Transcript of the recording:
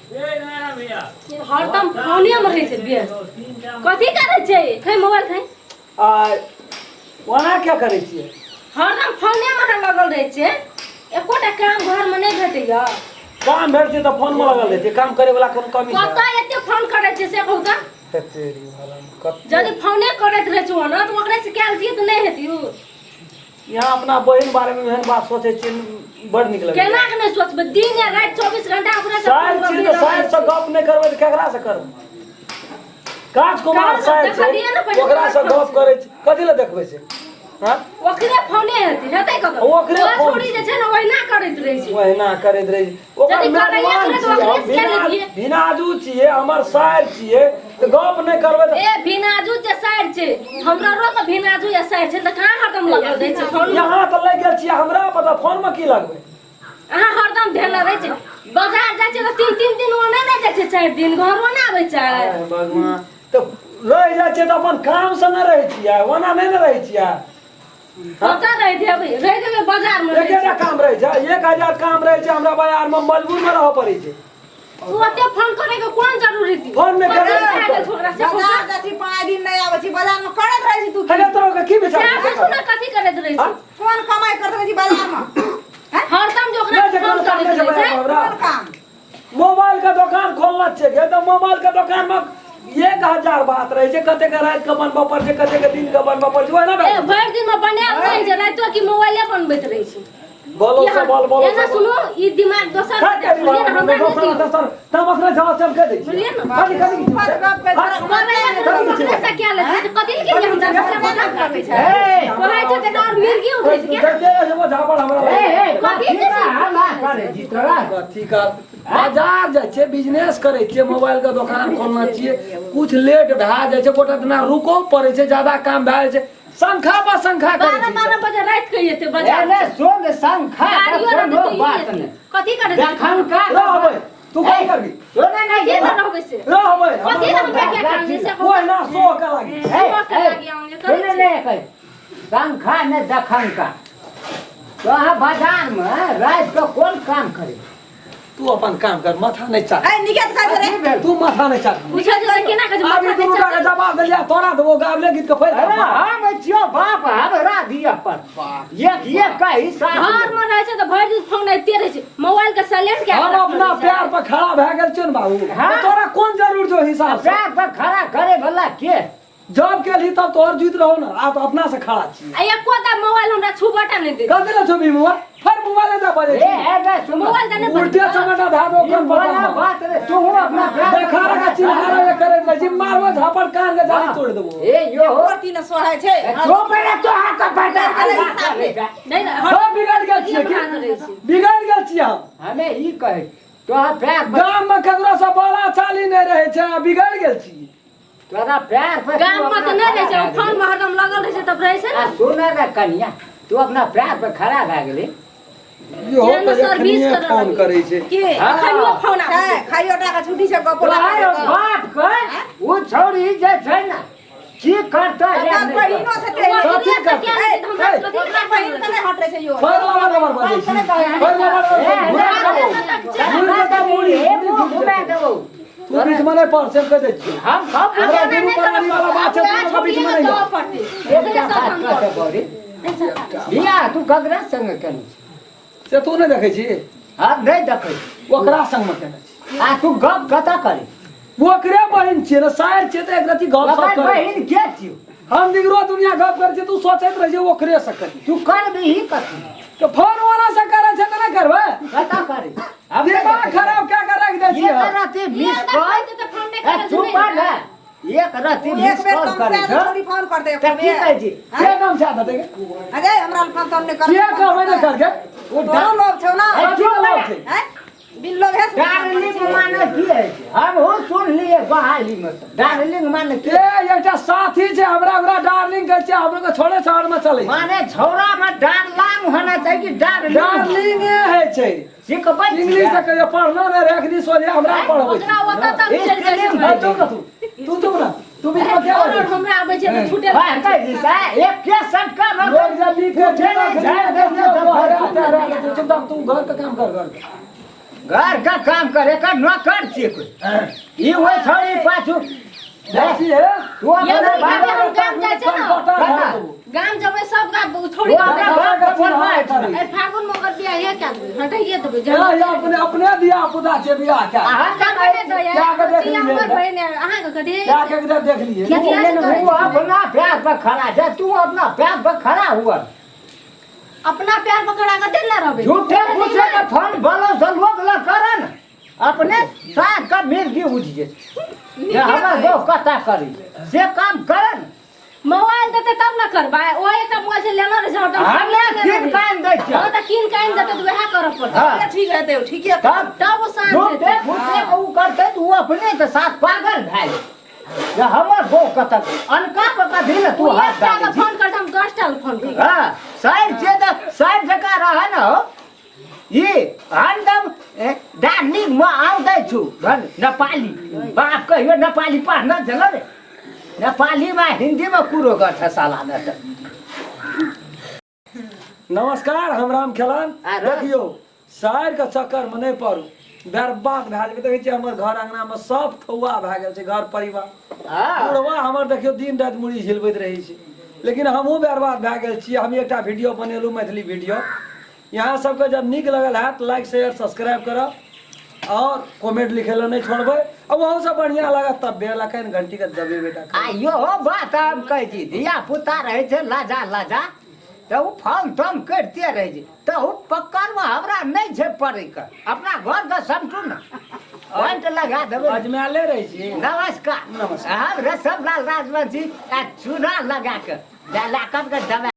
हरदम फोनिया में रहे छे बिया कथी करे छे खै मोबाइल खै आ वना क्या करे छियै हरदम फोनिया में लगल रहे छे एकोटा काम घर में नहीं भेटैया काम भेट छै त फोन में लगल रहै छै काम करे वाला कोनो कमी छै कत एते फोन करे छे से कहू त तेरी वाला कत जदी फोने करत रहे छो ना त ओकरे से कैल दिए त नहीं हेतियो यहाँ अपना बहन बारे में एहन बात सोचे छी बड़ निक लगे केना के नहीं सोचबे दिन या रात 24 घंटा ओकरे से साइड छी तो साइड से गप नहीं करबे त केकरा से करब काज कुमार साइड छै ओकरा से गप करे छी कथि ले देखबै से हां ओकरे फोने हेतै कब ओकरे छोड़ी जे छै ना ओहिना करैत रहे छै ओहिना करैत रहे ओकर मेहमान छियै बिनाजू छियै हमर साइड छियै त गप नहीं करबे त ए बिनाजू जे साइड छै हमरो के बिनाजू या साइड छै त कहां हरदम लगल रहै छै फोन यहाँ त लग गेल छियै हमरा पता फोन में की लगबै अहाँ हरदम धेला रहै छै बाजार जाइ छै त 3-3 दिन ओने नहीं जाइ छै 4 दिन घर में आबै छै भगवान त रह जाइ छै त अपन काम से न रहै छियै ओना नहीं न रहै छियै पता नहीं देबै रह देबै बाजार में एकेटा काम रहै छै 1000 काम रहै छै हमरा बाजार में मजबूर में रहऽ पड़ै छै तू ओते फोन करे के कोन जरूरी थी फोन में करे छोरा से बाजार जाती 5 दिन नहीं आबै छी बाजार में करत रहै छी तू हेले तोरा के की विचार से सुन कथी करैत रहै छै कोन कमाई करत रहै छी बाजार में हरदम जो ओकरा फोन करैत रहै छै कोन काम मोबाइल का दुकान खोलना चाहिए तो मोबाइल का दुकान में 1000 बात रहे छै कते के रात के बनबा पर छै कते के दिन के बनबा पर छै ना ए भर दिन में बनाएल रहै छै रातो की मोबाइले बनबैत रहै छै बोलो से बोलो एना सुनो ई दिमाग दोसर तमसरा जवाब सब कह दै छी बुझलिए ना कथि कथि ऊपर गप पे मोबाइल से क्या ले कथि के लिए हमरा से बात करबै छै कहै छै ते और मिर्गी उठै छै देखते हो झापड़ हमरा कथि के हल्ला करे छी तोरा कथि का बाजार जाइ छै बिजनेस करे छै मोबाइल का दुकान खोलना चाहिए कुछ लेट भए जाइ छै गोटा दिना रुको पड़े छै ज्यादा काम भए जाइ छै संख्या पर संख्या करे छै 12 बजे रात के येते बाजार एने सोग संख्या कोनो बात नहीं कथि करे दखनका रहबै तू कथि करबी तोने नहीं ये ये रहबै से रहबै कथि रहबै के काम से कोई ना सो का लागी तोने नहीं कह संख्या ने दखनका तो बाजार में रात को कौन काम करे तू अपन काम कर माथा नहीं चाट ए निकेत का करे तू माथा नहीं चाट पूछे जे केना के अभी तू का जवाब दे लिया तोरा तो वो गावले गीत के फेर अरे हम छियो बाप हमरा दिया पर ये कही साहब घर में रहे छै त भर दिन फोन आइते रहे छै मोबाइल के साइलेंट के हम अपना पैर पर खड़ा भए गेल छिन बाबू तोरा कौन जरूर जो हिसाब से पैर पर खड़ा करे वाला के जब के ली तब तोहर जीत रहो ना आप अपना से खड़ा छी आ एको दा मोबाइल हमरा छुबटा नहीं दे कथि ले छबी मोबाइल फिर मोबाइल दे बजे ए एबे सुन मोबाइल देने उल्टे चमटा धा दो कौन वाला बात रे तू अपना पैर देखा रहा चिल्ला ये करे ले जिम मारबो झापड़ कान के जाली तोड़ देबो ए यो कोर्ती न सोहाय छै तो पहले तो हाथ का पटा नहीं हो बिगड़ गेल छियै की बिगड़ गेल छियै हम हमें ई कहे तो पैर पर गाम में ककरो से बोला चाली नहीं रहे छै बिगड़ गेल छी तोरा पैर पर गाम में तो नहीं रहे छै फोन में हरदम लगल रहे छै तब रहे छै आ सुन रे कन्या तू अपना पैर पर खड़ा भए गेली यो तो सर्विस फोन करे छै के खनियो फोन आ है खाइयो टाका छुट्टी से गप तो ला आयो बात कर वो छोरी जे छै ना की करता है बात बहिनो से ते कथि करते हमरा कथि बहिन त नहीं हट रहे छै यो फर लगा नंबर बजे छी फर लगा तू बीच में नहीं पढ़ से कह दे छी हम सब हमरा गुरु परवारी वाला बात है तू बीच में नहीं बिया तू ककरा संग केने से तू नहीं देखे छी हम नहीं देखै ओकरा संग में केने छी आ तू गप कता करे ओकरे बहिन छियै ना शायर छियै त एक रति गप सब ओकर करे बहिन के छियो हम दिगरो दुनिया गप करे छी तू सोचैत रह जे ओकरे से करी तू कर भी ही कथी तो फोन वाला से करे छै त नहीं करबे कता करे अब दिमाग खराब क्या कर रख दे ये छी करते मिस कॉल तो फोन नहीं करे तू पढ़ एक रति एक मिस बेर कॉल कम करे से थोड़ी फोन कर दे त की कहै छी के नाम से आता देखे अजय हमरा फोन तो नहीं कर के कहबे नहीं करके वो दोनों लोग छौ ना कथी के लोग छै हैं बिन लोग है डार्लिंग माने की है हम हो सुन लिए बहाली में डार्लिंग माने की ए एकटा साथी छै हमरा डार्लिंग कहै छै हमरो के छोड़े शहर में चले माने छोरा में डार्लिंग होना चाहिए कि डार्लिंग डार्लिंग है छै सिखबै इंग्लिश से कहियो पढ़ना नहीं रखनी सोझे हमरा पढ़बै ओकरा ओता तक चल जाइ छै चुप ना तू चुप ना तू बीच में क्या और बोल हमरा आबै छै त छूटे हां कह दी सा एक के सटका में लोग जल्दी के उठे नहीं जाए तू घर का काम कर घर घर का काम करे का नौकर छिए कोई ई होय छोड़ी पाछू देखिए तू ये अपना भाई बाबा हम गाम जाए छे ना गाम जब सब का छोड़ी तू अपना घर का फरमाए ए फागुन मगर बियाह ये क्या हटाइए तो या अपने दिया पुदा छे बियाह क्या क्या करे तो यार क्या के देख चिल्ला लिए मत भई ने अहां के कथि क्या के देख लिए तू अपना पैर पर खड़ा जा तू अपना पैर पर खड़ा हुआ अपना पैर पकड़ा के देला रहबे झूठे पूछे के फोन बोलो से लोग ल करन अपने साथ का मिर्गी उठ जे ये हमर दो कथा करी से काम करन मोबाइल देते तब ना करबा ओए त मोबाइल से लेना रहे होटल हमे किन कान दै छ हां त किन काइन देते तो वह करब पड़ता हाँ। ठीक है तो ठीक है तब वो शांत झूठे रहते। पूछे उ करते तू अपने के साथ पागल भेल ये हमर दो कथा अनका पता दिल तू हाथ का डाल फोन कर हम गस्टल फोन कर हां साइड से तो साइड जका रहा न हो ये हरदम डार्लिङ म आउँदैछु भन नेपाली बाप कहियो नेपाली पढ्न छैन रे नेपालीमा हिन्दीमा कुरो गर्छ साला न त नमस्कार हम राम खेलान अरे। देखियो शहर के चक्कर में नहीं पड़ू बर्बाद भए जेबै देखै छियै हमर घर अंगना में सब थौआ भए गेल छै घर परिवार बुढ़वा हमर देखियो दिन रात मुड़ी झिलबैत रहै छै लेकिन हमहूँ बर्बाद भए गेल छी हम एकटा वीडियो बनेलहुँ मैथिली वीडियो यहाँ सबके जब नीक लगल हैत लाइक शेयर सब्सक्राइब करब और कमेंट लिखे ला नहीं छोड़बै अब वहाँ से बढ़िया लगत तब बेल आइकन घंटी के दबे बेटा आ यो बात हम कहै छी धिया पुता रहै छै लाजा लाजा त उ फोन तोम करते रहै छै त उ पक्कर में हमरा नहीं छै पड़ै के अपना घर के समझू न पॉइंट लगा देबै अजमेले रहै छी नमस्कार नमस्कार। हम रसम लाल राजवंशी आ चूना लगा के लाकत के दबा